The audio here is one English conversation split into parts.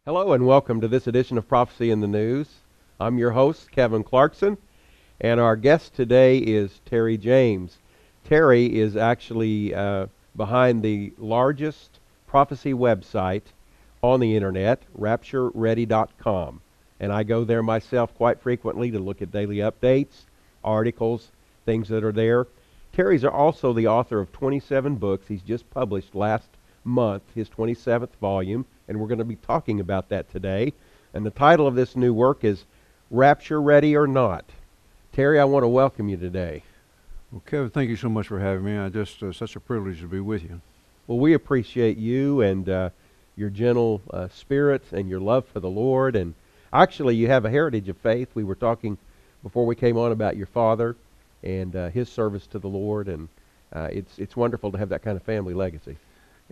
Hello and welcome to this edition of Prophecy in the News. I'm your host, Kevin Clarkson, and our guest today is Terry James. Terry is actually behind the largest prophecy website on the internet, RaptureReady.com. And I go there myself quite frequently to look at daily updates, articles, things that are there. Terry's also the author of 27 books. He's just published last month his 27th volume, and we're going to be talking about that today. And the title of this new work is Rapture Ready or Not. Terry, I want to welcome you today. Well, Kevin, thank you so much for having me. Such a privilege to be with you. Well, we appreciate you and your gentle spirit and your love for the Lord. And actually, you have a heritage of faith. We were talking before we came on about your father and his service to the Lord, and it's wonderful to have that kind of family legacy.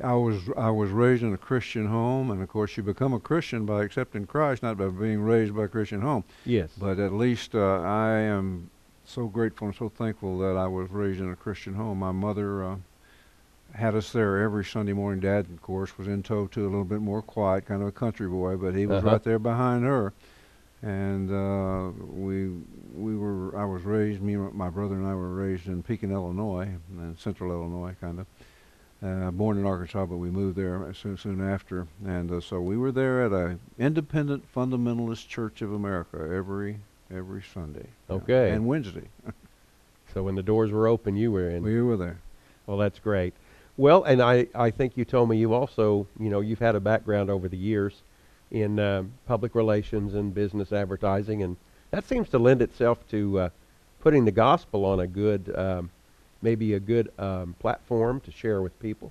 I was raised in a Christian home, and of course you become a Christian by accepting Christ, not by being raised by a Christian home. Yes. But at least I am so grateful and so thankful that I was raised in a Christian home. My mother had us there every Sunday morning. Dad, of course, was in tow too, a little bit more quiet, kind of a country boy, but he was right there behind her. And I was raised, my brother and I were raised in Pekin, Illinois, in central Illinois, kind of. Born in Arkansas, but we moved there soon after, and so we were there at a independent fundamentalist Church of America every Sunday. Okay. And Wednesday. So when the doors were open, you were in. We were there. Well, that's great. Well, and I think you told me you also, you've had a background over the years in public relations and business advertising, and that seems to lend itself to putting the gospel on a good maybe a good platform to share with people?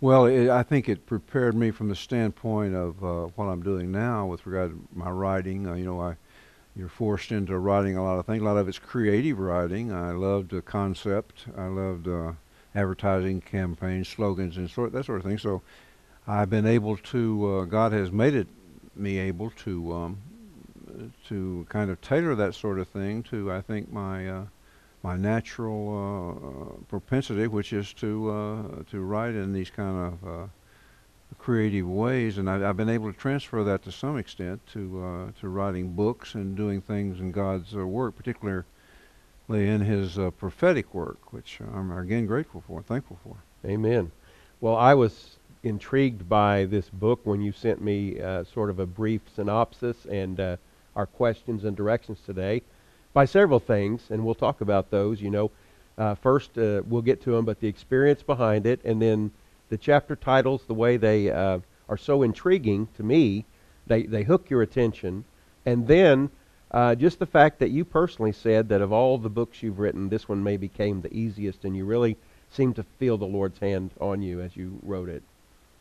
Well, I think it prepared me from the standpoint of what I'm doing now with regard to my writing. You're forced into writing a lot of things. A lot of it's creative writing. I loved the concept. I loved advertising campaigns, slogans, and that sort of thing. So I've been able to, God has made me able to kind of tailor that sort of thing to, I think, my natural propensity, which is to write in these kind of creative ways, and I've been able to transfer that to some extent to writing books and doing things in God's work, particularly in His prophetic work, which I'm again grateful for, thankful for. Amen. Well, I was intrigued by this book when you sent me sort of a brief synopsis and our questions and directions today. By several things, and we'll talk about those. First, we'll get to them, but the experience behind it, and then the chapter titles, the way they are so intriguing to me, they hook your attention, and then just the fact that you personally said that of all the books you've written, this one maybe came the easiest, and you really seemed to feel the Lord's hand on you as you wrote it.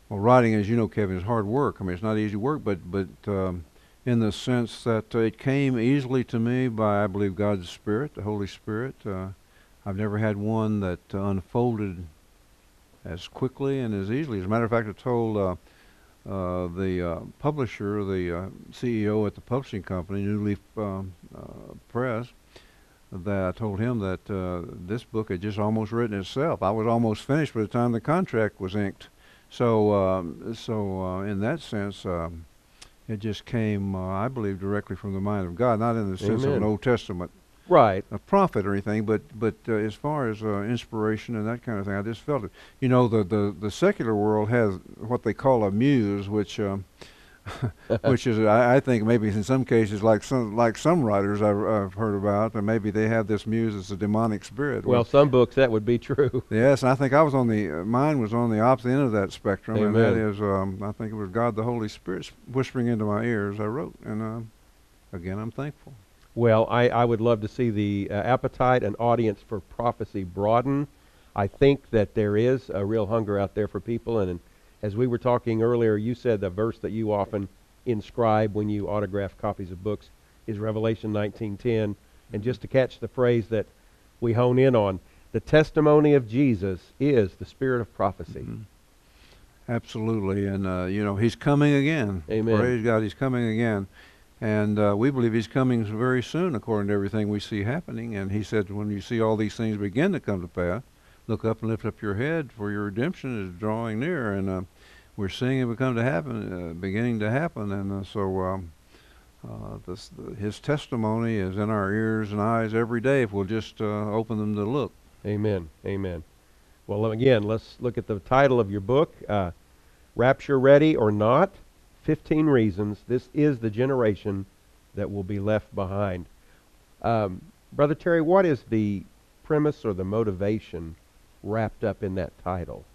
Well, writing, as you know, Kevin, is hard work. I mean, it's not easy work, but in the sense that it came easily to me by, I believe, God's Spirit, the Holy Spirit. I've never had one that unfolded as quickly and as easily. As a matter of fact, I told the publisher, the CEO at the publishing company, New Leaf Press, that I told him that this book had just almost written itself. I was almost finished by the time the contract was inked. So in that sense, it just came, I believe, directly from the mind of God, not in the sense of an Old Testament a prophet or anything, but as far as inspiration and that kind of thing, I just felt it. The secular world has what they call a muse, which which is, I think, maybe in some cases, like some writers I've heard about, and maybe they have this muse as a demonic spirit. Well, some books that would be true. Yes, and I think mine was on the opposite end of that spectrum, Amen. And that is, I think it was God the Holy Spirit whispering into my ears. I wrote, and again, I'm thankful. Well, I would love to see the appetite and audience for prophecy broaden. I think that there is a real hunger out there for people, and as we were talking earlier, you said the verse that you often inscribe when you autograph copies of books is Revelation 19:10. And just to catch the phrase that we hone in on, the testimony of Jesus is the spirit of prophecy. Mm-hmm. Absolutely, and He's coming again. Amen. Praise God, He's coming again. And we believe He's coming very soon, according to everything we see happening. And He said, when you see all these things begin to come to pass, look up and lift up your head, for your redemption is drawing near. And we're seeing it beginning to happen, and his testimony is in our ears and eyes every day if we'll just open them to look. Amen. Amen. Well, again, let's look at the title of your book, Rapture Ready or Not? 15 Reasons This is the Generation that Will Be Left Behind. Brother Terry, what is the premise or the motivation wrapped up in that title?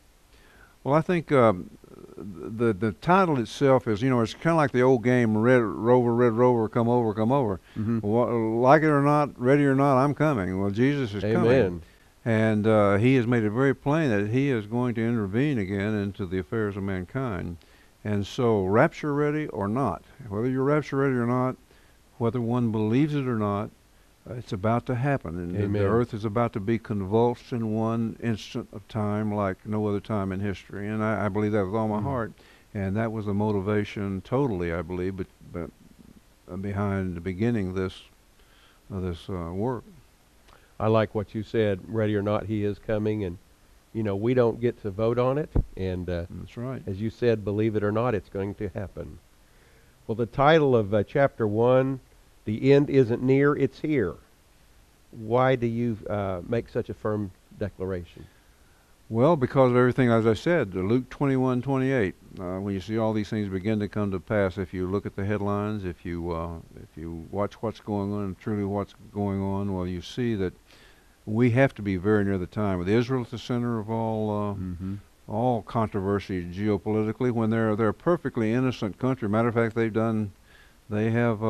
Well, I think the title itself is, it's kind of like the old game, Red Rover, come over, come over. Mm-hmm. Well, like it or not, ready or not, I'm coming. Well, Jesus is coming. Amen. And he has made it very plain that he is going to intervene again into the affairs of mankind. And so, rapture ready or not, whether you're rapture ready or not, whether one believes it or not, it's about to happen. And the earth is about to be convulsed in one instant of time like no other time in history. And I believe that with all my heart. And that was the motivation totally, I believe, but behind the beginning this work. I like what you said, ready or not, he is coming, and we don't get to vote on it, and that's right. As you said, believe it or not, it's going to happen. Well, the title of chapter 1, The End Isn't Near, It's Here. Why do you make such a firm declaration? Well, because of everything, as I said, Luke 21:28. When you see all these things begin to come to pass, if you look at the headlines, if you watch what's going on and truly what's going on, well, you see that we have to be very near the time. With Israel at the center of all controversy geopolitically, when they're a perfectly innocent country. Matter of fact, they have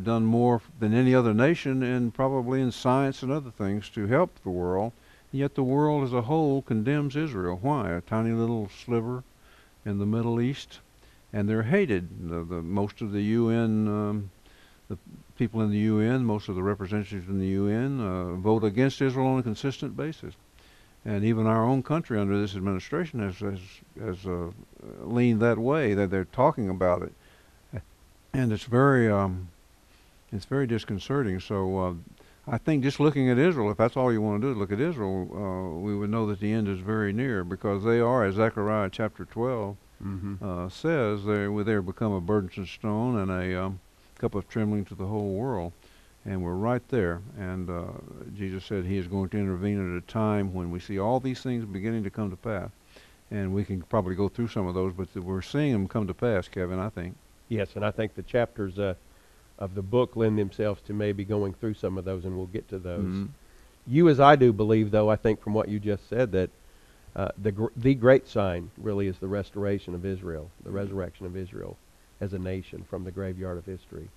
done more than any other nation, and probably in science and other things, to help the world. Yet the world as a whole condemns Israel. Why? A tiny little sliver in the Middle East, and they're hated. Most of the UN, the people in the UN, most of the representatives in the UN vote against Israel on a consistent basis. And even our own country under this administration has leaned that way, that they're talking about it. And it's very disconcerting. So I think just looking at Israel, if that's all you want to do, look at Israel, we would know that the end is very near, because they are, as Zechariah chapter 12 says, they become a burdensome stone and a cup of trembling to the whole world. And we're right there. And Jesus said he is going to intervene at a time when we see all these things beginning to come to pass. And we can probably go through some of those, but we're seeing them come to pass, Kevin, I think. Yes, and I think the chapters of the book lend themselves to maybe going through some of those, and we'll get to those. Mm-hmm. You, as I do, believe, though, I think from what you just said, that the great sign really is the restoration of Israel, the resurrection of Israel as a nation from the graveyard of history.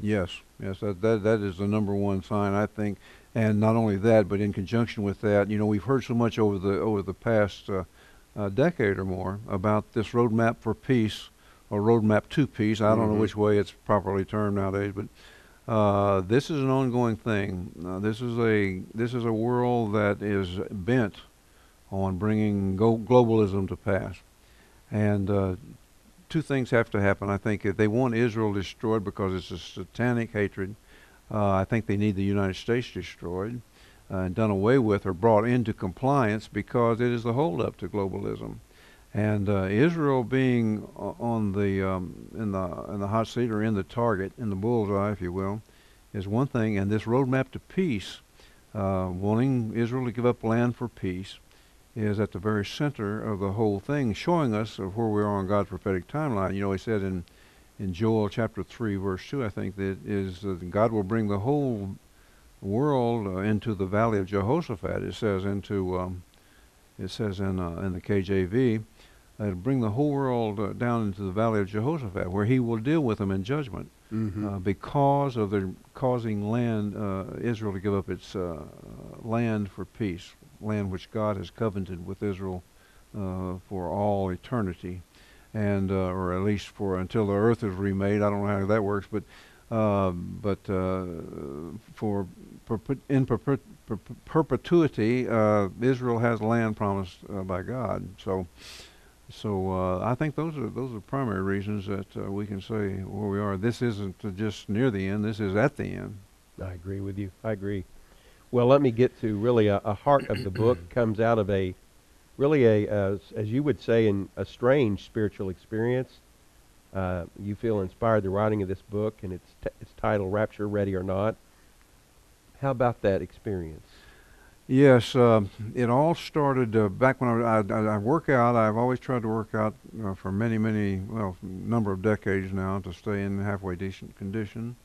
Yes, that is the number one sign, I think. And not only that, but in conjunction with that, we've heard so much over the past decade or more about this roadmap for peace, or roadmap to peace. I don't know which way it's properly termed nowadays, but this is an ongoing thing. This is a world that is bent on bringing globalism to pass, and two things have to happen. I think if they want Israel destroyed because it's a satanic hatred, I think they need the United States destroyed and done away with, or brought into compliance, because it is the holdup to globalism. And Israel being on the in the hot seat, or in the target, in the bullseye, if you will, is one thing. And this roadmap to peace, wanting Israel to give up land for peace, is at the very center of the whole thing, showing us of where we are on God's prophetic timeline. He said in Joel chapter 3, verse 2, I think, that is God will bring the whole world into the valley of Jehoshaphat. It says in the KJV. Bring the whole world down into the valley of Jehoshaphat, where he will deal with them in judgment, because of their causing Israel to give up its land for peace, land which God has covenanted with Israel for all eternity, and or at least for until the earth is remade. I don't know how that works, but for in perpetuity, Israel has land promised by God. So I think those are primary reasons that we can say where we are. This isn't just near the end. This is at the end. I agree with you. I agree. Well, let me get to really a heart of the book. Comes out of a really as you would say, a strange spiritual experience. You feel inspired the writing of this book, and it's titled "Rapture, Ready or Not." How about that experience? Yes, it all started back when I work out. I've always tried to work out for well, number of decades now to stay in halfway decent condition.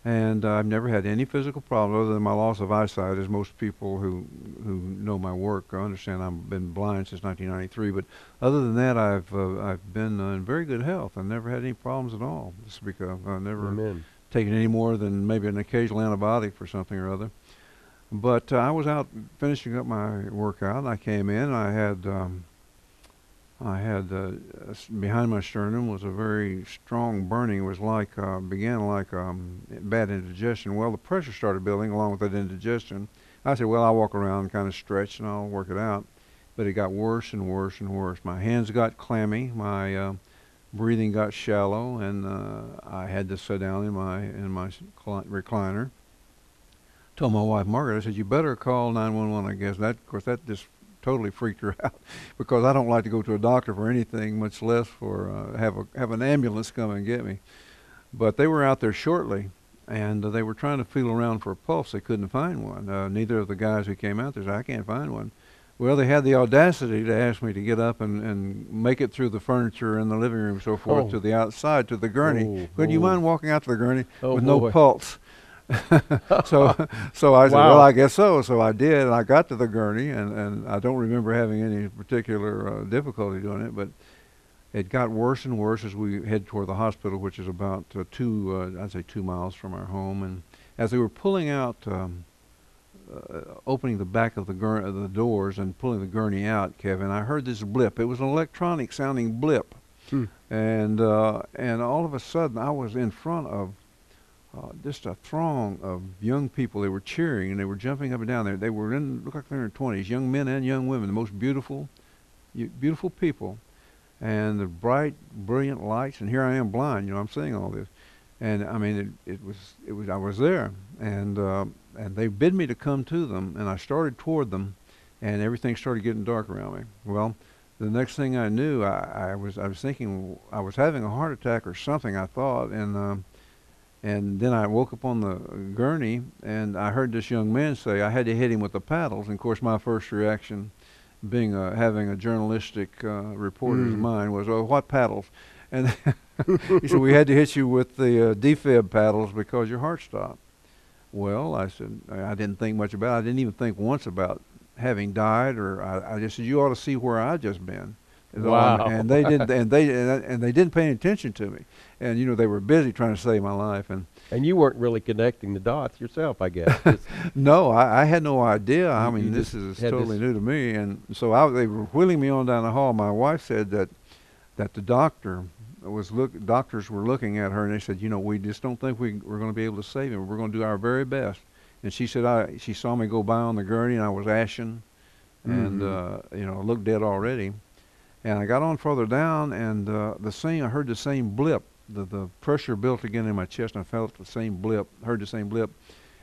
And I've never had any physical problems other than my loss of eyesight, as most people who know my work understand. I've been blind since 1993, but other than that, I've been in very good health. I've never had any problems at all. Just because I've never Amen. taken any more than maybe an occasional antibiotic for something or other. But I was out finishing up my workout, and I came in. I had behind my sternum was a very strong burning. It was like began like bad indigestion. Well, the pressure started building along with that indigestion. I said, well, I'll walk around and kind of stretch and I'll work it out. But it got worse and worse and worse. My hands got clammy. My breathing got shallow, and I had to sit down in my recliner. Told my wife Margaret, I said, you better call 911. I guess that, of course, that just totally freaked her out, because I don't like to go to a doctor for anything, much less for have an ambulance come and get me. But they were out there shortly, and they were trying to feel around for a pulse. They couldn't find one. Neither of the guys who came out there said, I can't find one. Well, they had the audacity to ask me to get up and make it through the furniture in the living room and so forth to the outside, to the gurney. Would you mind walking out to the gurney with no pulse? so I said, well, I guess so. So I did, and I got to the gurney, and I don't remember having any particular difficulty doing it, but it got worse and worse as we head toward the hospital, which is about I'd say 2 miles from our home. And as they were pulling out, opening the back of the doors and pulling the gurney out, Kevin, I heard this blip. It was an electronic sounding blip. And all of a sudden I was in front of just a throng of young people. They were cheering and they were jumping up and down. They were looked like they were in their 20s, young men and young women, the most beautiful people, and the bright, brilliant lights. And here I am, blind. I'm seeing all this, and I mean, it was. I was there, and they bid me to come to them, and I started toward them, and everything started getting dark around me. Well, the next thing I knew, I was thinking I was having a heart attack or something, I thought, and then I woke up on the gurney, and I heard this young man say I had to hit him with the paddles. And of course, my first reaction, being having a journalistic reporter's mind, was, "Oh, what paddles?" And he said, "We had to hit you with the defib paddles because your heart stopped." Well, I said, I didn't think much about it. I didn't even think once about having died, or I just said, "You ought to see where I just been." Wow. And they didn't, and they didn't pay any attention to me, and they were busy trying to save my life, and you weren't really connecting the dots yourself, I guess. No, I had no idea. I mean, this is totally new to me, and so they were wheeling me on down the hall. My wife said that the doctors were looking at her, and they said, we just don't think we're going to be able to save him. We're going to do our very best. And she said, she saw me go by on the gurney, and I was ashen, and looked dead already. And I got on further down, and I heard the same blip. The pressure built again in my chest, and I felt the same blip, heard the same blip.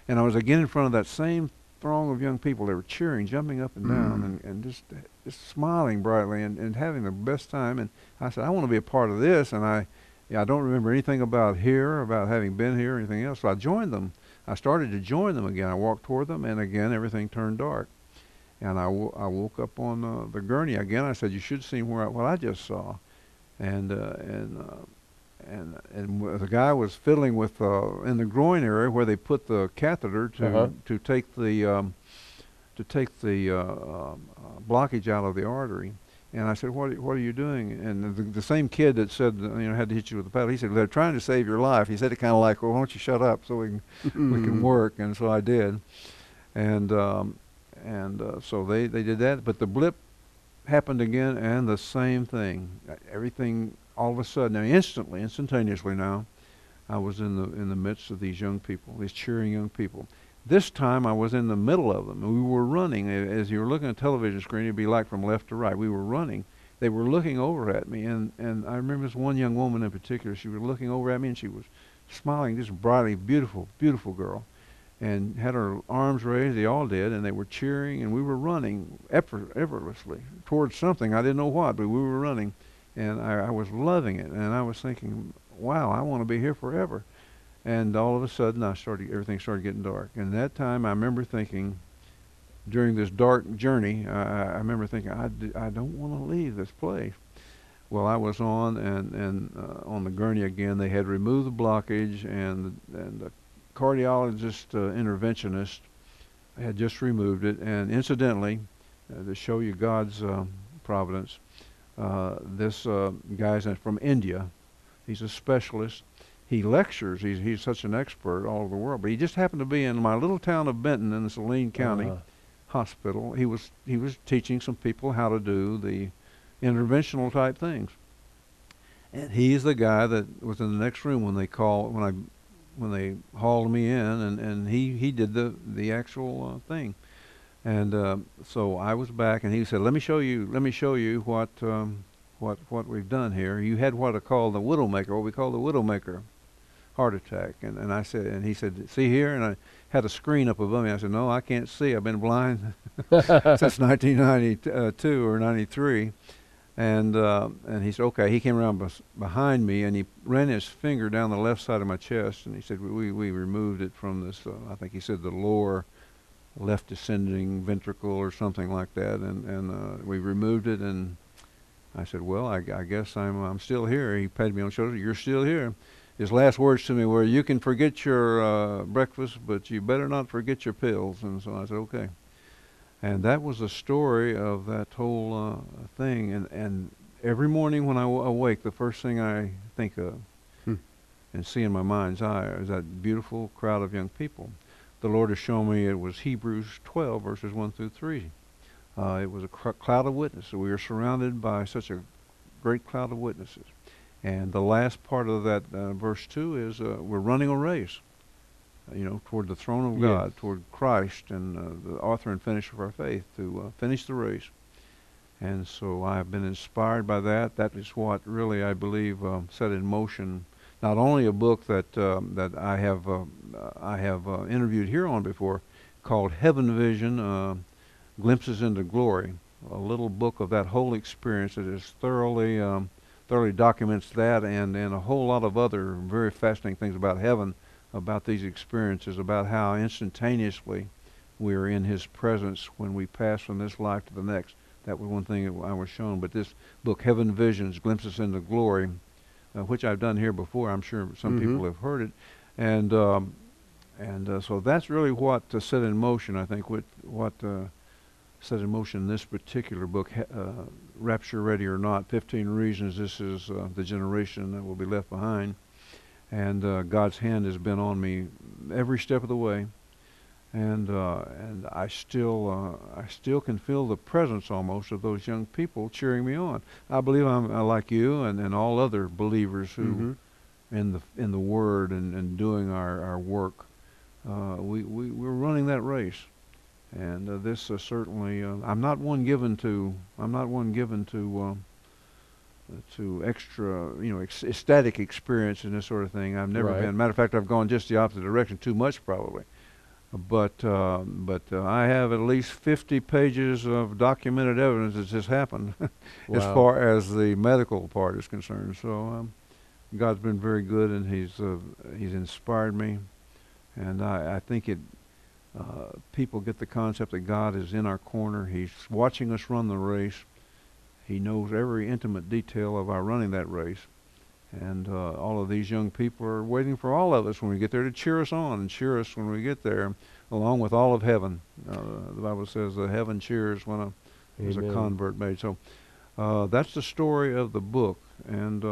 And I was again in front of that same throng of young people. They were cheering, jumping up and down, and just smiling brightly and having the best time. And I said, I want to be a part of this. And I don't remember anything about having been here or anything else. So I joined them. I started to join them again. I walked toward them, and again, everything turned dark. And I woke up on the gurney again. I said, you should see what I just saw. And the guy was fiddling with in the groin area where they put the catheter to take the blockage out of the artery. And I said, what are you doing? And the same kid that said had to hit you with the paddle, he said, they're trying to save your life. He said it kind of like, well, why don't you shut up so we can work? And so I did. And so they did that, but the blip happened again, and the same thing. Everything all of a sudden, instantaneously now, I was in the midst of these young people, these cheering young people. This time I was in the middle of them, and we were running. As you were looking at a television screen, it'd be like from left to right. We were running. They were looking over at me, and I remember this one young woman in particular. She was looking over at me, and she was smiling, just brightly, beautiful, beautiful girl. and had our arms raised. They all did, and they were cheering, and we were running effortlessly towards something. I didn't know what, but we were running, and I was loving it. And I was thinking, wow, I want to be here forever. And all of a sudden, everything started getting dark. And that time, I remember thinking, during this dark journey, I remember thinking, I don't want to leave this place. Well, I was on on the gurney again. They had removed the blockage, and the cardiologist interventionist had just removed it. And incidentally, to show you God's providence, this guy's from India. He's a specialist. He lectures. He's such an expert all over the world. But he just happened to be in my little town of Benton in the Saline County hospital. He was teaching some people how to do the interventional type things. And he's the guy that was in the next room when they hauled me in, and he did the actual thing. And so I was back, and he said, "Let me show you what we've done here. You had what we call the widowmaker heart attack." And I said, and he said, "See here?" And I had a screen up above me. I said, "No, I can't see. I've been blind since 1992 or 93." And he said, "Okay." He came around behind me, and he ran his finger down the left side of my chest, and he said, we removed it from this, I think he said the lower left descending ventricle or something like that, and we removed it. And I said, "Well, I guess I'm still here." He patted me on the shoulder. "You're still here." His last words to me were, "You can forget your breakfast, but you better not forget your pills." And so I said, "Okay." And that was the story of that whole thing. And every morning when I awake, the first thing I think of and see in my mind's eye is that beautiful crowd of young people. The Lord has shown me it was Hebrews 12, verses 1 through 3. It was a cloud of witnesses. We were surrounded by such a great cloud of witnesses. And the last part of that verse 2 is we're running a race, toward the throne of God, toward Christ and the author and finisher of our faith, to finish the race. And so I've been inspired by that. That is what really, I believe, set in motion not only a book that I have interviewed here on before, called Heaven Vision, Glimpses into Glory, a little book of that whole experience that is thoroughly documents that and a whole lot of other very fascinating things about heaven, about these experiences, about how instantaneously we are in His presence when we pass from this life to the next. That was one thing that I was shown. But this book, Heaven Visions, Glimpses into Glory, which I've done here before, I'm sure some people have heard it, and so that's really what set in motion, I think, what set in motion this particular book, Rapture Ready or Not, 15 Reasons This is the Generation That Will Be Left Behind. And God's hand has been on me every step of the way, and I still can feel the presence almost of those young people cheering me on. I believe I'm like you and all other believers who in the Word and doing our work. We're running that race, and this certainly. I'm not one given to extra, ecstatic experience and this sort of thing. I've never been. Matter of fact, I've gone just the opposite direction, too much probably. But I have at least 50 pages of documented evidence that this happened, as far as the medical part is concerned. So God's been very good, and He's inspired me, and I think people get the concept that God is in our corner. He's watching us run the race. He knows every intimate detail of our running that race. And all of these young people are waiting for all of us when we get there to cheer us on and cheer us when we get there, along with all of heaven. The Bible says heaven cheers when there's a convert made. So that's the story of the book and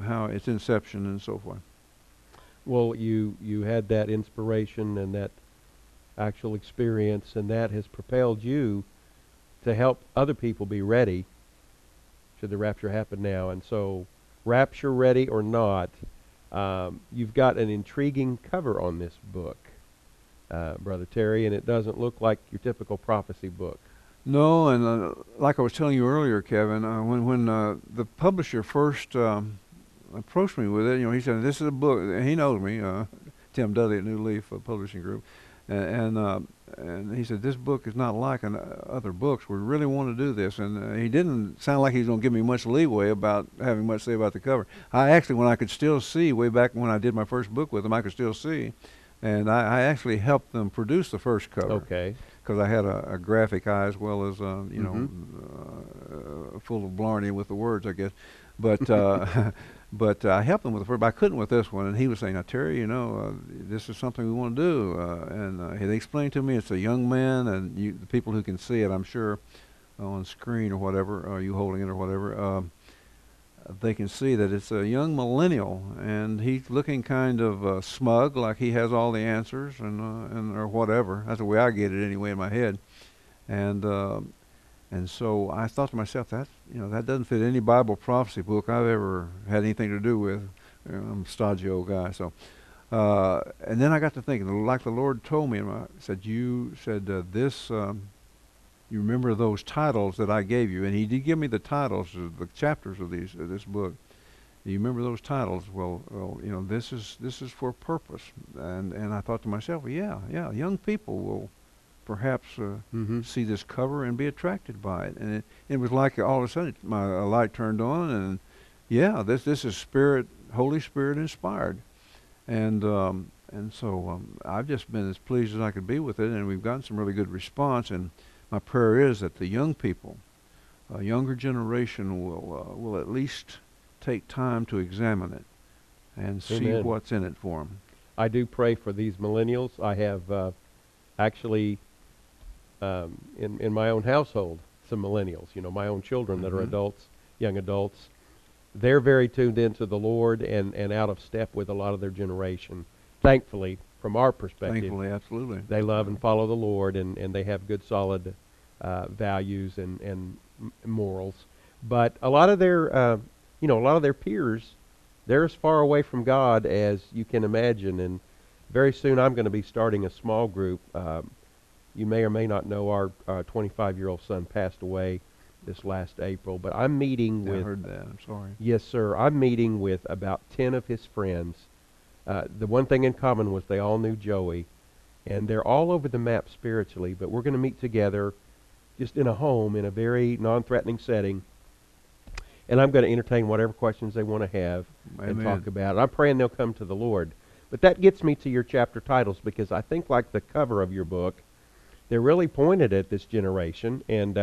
how its inception and so forth. Well, you had that inspiration and that actual experience, and that has propelled you to help other people be ready should the rapture happen now. And so, Rapture Ready or Not, you've got an intriguing cover on this book, Brother Terry, and it doesn't look like your typical prophecy book. No, and like I was telling you earlier, Kevin, when the publisher first approached me with it, he said, "This is a book," and he knows me, Tim Dudley at New Leaf Publishing Group, And he said, this book is not like other books. We really want to do this. And he didn't sound like he was going to give me much leeway about having much to say about the cover. I actually, when I could still see, way back when I did my first book with him, I could still see. And I actually helped them produce the first cover. Okay. Because I had a graphic eye as well as, full of blarney with the words, I guess. But but I helped him with the first, but I couldn't with this one. And he was saying, now, Terry, this is something we want to do. And he explained to me it's a young man, and the people who can see it, I'm sure, on screen or whatever, or you holding it or whatever, they can see that it's a young millennial, and he's looking kind of smug, like he has all the answers, and or whatever. That's the way I get it anyway in my head. And so I thought to myself, that doesn't fit any Bible prophecy book I've ever had anything to do with. I'm a stodgy old guy. So, and then I got to thinking, like the Lord told me, you said this. You remember those titles that I gave you, and He did give me the titles of the chapters of this book. You remember those titles? Well, this is for a purpose. And I thought to myself, yeah, young people will perhaps see this cover and be attracted by it. And it was like all of a sudden a light turned on, and this is Holy Spirit inspired. And so I've just been as pleased as I could be with it, and we've gotten some really good response. And my prayer is that the young people, a younger generation, will at least take time to examine it and see Amen. what's in it for them. I do pray for these millennials. I have actually in my own household some millennials. My own children that are adults, young adults. They're very tuned into the Lord and out of step with a lot of their generation. Thankfully, from our perspective. Thankfully, absolutely. They love and follow the Lord, and they have good, solid values and morals. But a lot of their peers, they're as far away from God as you can imagine. And very soon, I'm going to be starting a small group. You may or may not know our 25-year-old son passed away this last April, but I'm meeting with... I heard that. I'm sorry. Yes, sir. I'm meeting with about 10 of his friends. The one thing in common was they all knew Joey, and they're all over the map spiritually, but we're going to meet together just in a home in a very non-threatening setting, and I'm going to entertain whatever questions they want to have and talk about it. I'm praying they'll come to the Lord. But that gets me to your chapter titles, because I think, like the cover of your book, they're really pointed at this generation. And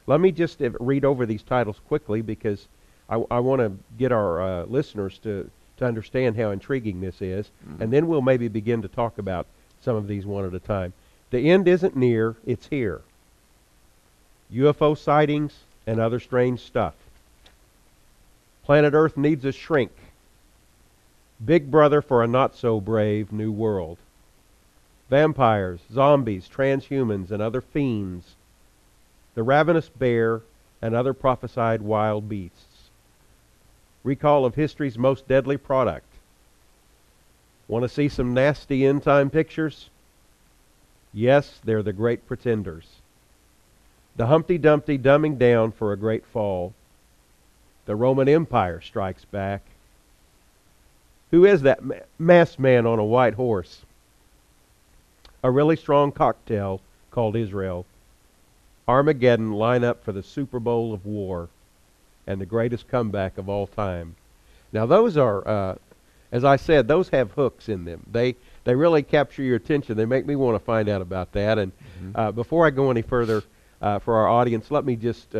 let me just read over these titles quickly, because I want to get our listeners to understand how intriguing this is. And then we'll maybe begin to talk about some of these one at a time. The end isn't near, it's here. UFO sightings and other strange stuff. Planet Earth needs a shrink. Big Brother for a not-so-brave new world. Vampires, zombies, transhumans, and other fiends. The ravenous bear and other prophesied wild beasts. Recall of history's most deadly product. Want to see some nasty end-time pictures? Yes, they're the great pretenders. The Humpty Dumpty dumbing down for a great fall. The Roman Empire strikes back. Who is that masked man on a white horse? A really strong cocktail called Israel. Armageddon line up for the Super Bowl of war and the greatest comeback of all time. Now those are, as I said, those have hooks in them. They really capture your attention. They make me want to find out about that. And before I go any further, for our audience, let me just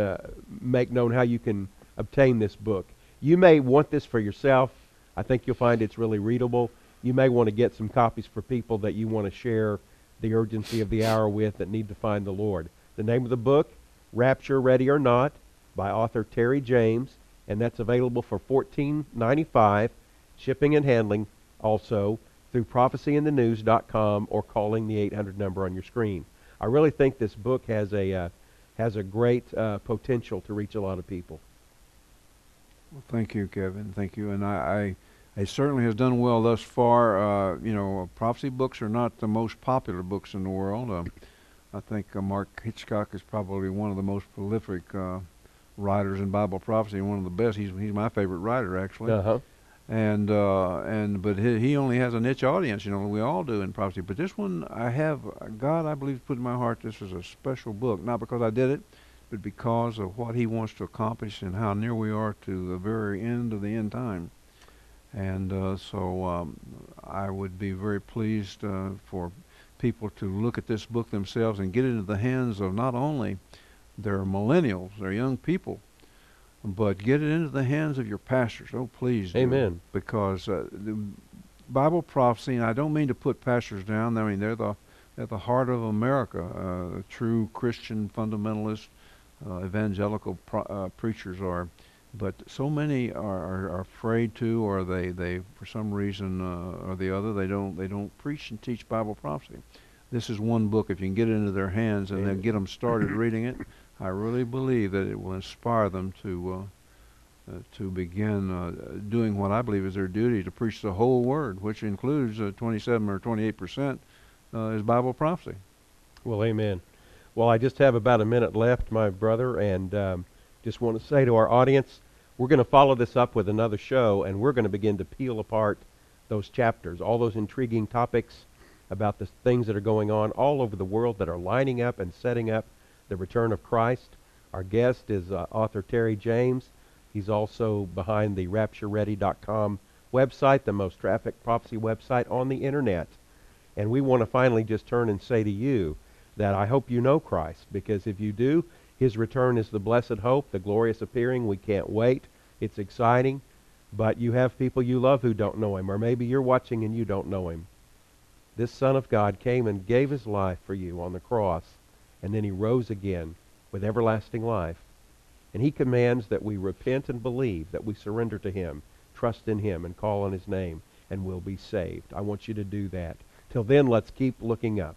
make known how you can obtain this book. You may want this for yourself. I think you'll find it's really readable. You may want to get some copies for people that you want to share the urgency of the hour with, that need to find the Lord. The name of the book, Rapture Ready or Not, by author Terry James, and that's available for $14.95, shipping and handling also through prophecyinthenews.com or calling the 800 number on your screen. I really think this book has a great potential to reach a lot of people. Well, thank you, Kevin. Thank you. And it certainly has done well thus far. Prophecy books are not the most popular books in the world. I think Mark Hitchcock is probably one of the most prolific writers in Bible prophecy, and one of the best. He's my favorite writer, actually. But he only has a niche audience, we all do in prophecy. But this one, God, I believe, put in my heart this is a special book, not because I did it, but because of what He wants to accomplish and how near we are to the very end of the end time. And I would be very pleased for people to look at this book themselves and get it into the hands of not only their millennials, their young people, but get it into the hands of your pastors. Oh, please do. Amen. Because the Bible prophecy, and I don't mean to put pastors down. I mean, they're the heart of America. True Christian fundamentalists, evangelical preachers are. But so many are afraid to, or they for some reason or the other, they don't preach and teach Bible prophecy. This is one book. If you can get it into their hands and then get them started reading it, I really believe that it will inspire them to begin doing what I believe is their duty, to preach the whole Word, which includes 27 or 28% is Bible prophecy. Well, amen. Well, I just have about a minute left, my brother, and just want to say to our audience, we're going to follow this up with another show, and we're going to begin to peel apart those chapters, all those intriguing topics about the things that are going on all over the world that are lining up and setting up the return of Christ. Our guest is author Terry James. He's also behind the RaptureReady.com website, the most trafficked prophecy website on the internet. And we want to finally just turn and say to you that I hope you know Christ, because if you do, His return is the blessed hope, the glorious appearing. We can't wait. It's exciting. But you have people you love who don't know Him, or maybe you're watching and you don't know Him. This Son of God came and gave His life for you on the cross, and then He rose again with everlasting life. And He commands that we repent and believe, that we surrender to Him, trust in Him, and call on His name, and we'll be saved. I want you to do that. Till then, let's keep looking up.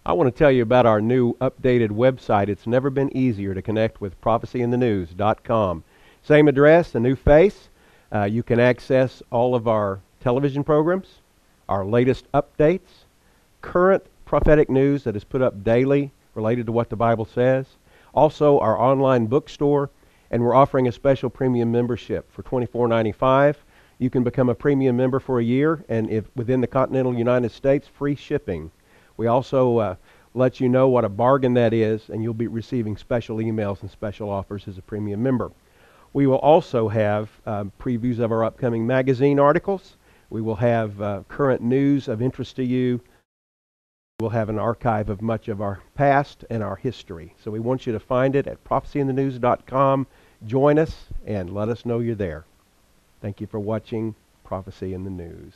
I want to tell you about our new updated website. It's never been easier to connect with prophecyinthenews.com. Same address, a new face. You can access all of our television programs, our latest updates, current prophetic news that is put up daily related to what the Bible says, also our online bookstore, and we're offering a special premium membership for $24.95. You can become a premium member for a year, and if within the continental United States, free shipping. We also let you know what a bargain that is, and you'll be receiving special emails and special offers as a premium member. We will also have previews of our upcoming magazine articles. We will have current news of interest to you. We'll have an archive of much of our past and our history. So we want you to find it at prophecyinthenews.com. Join us and let us know you're there. Thank you for watching Prophecy in the News.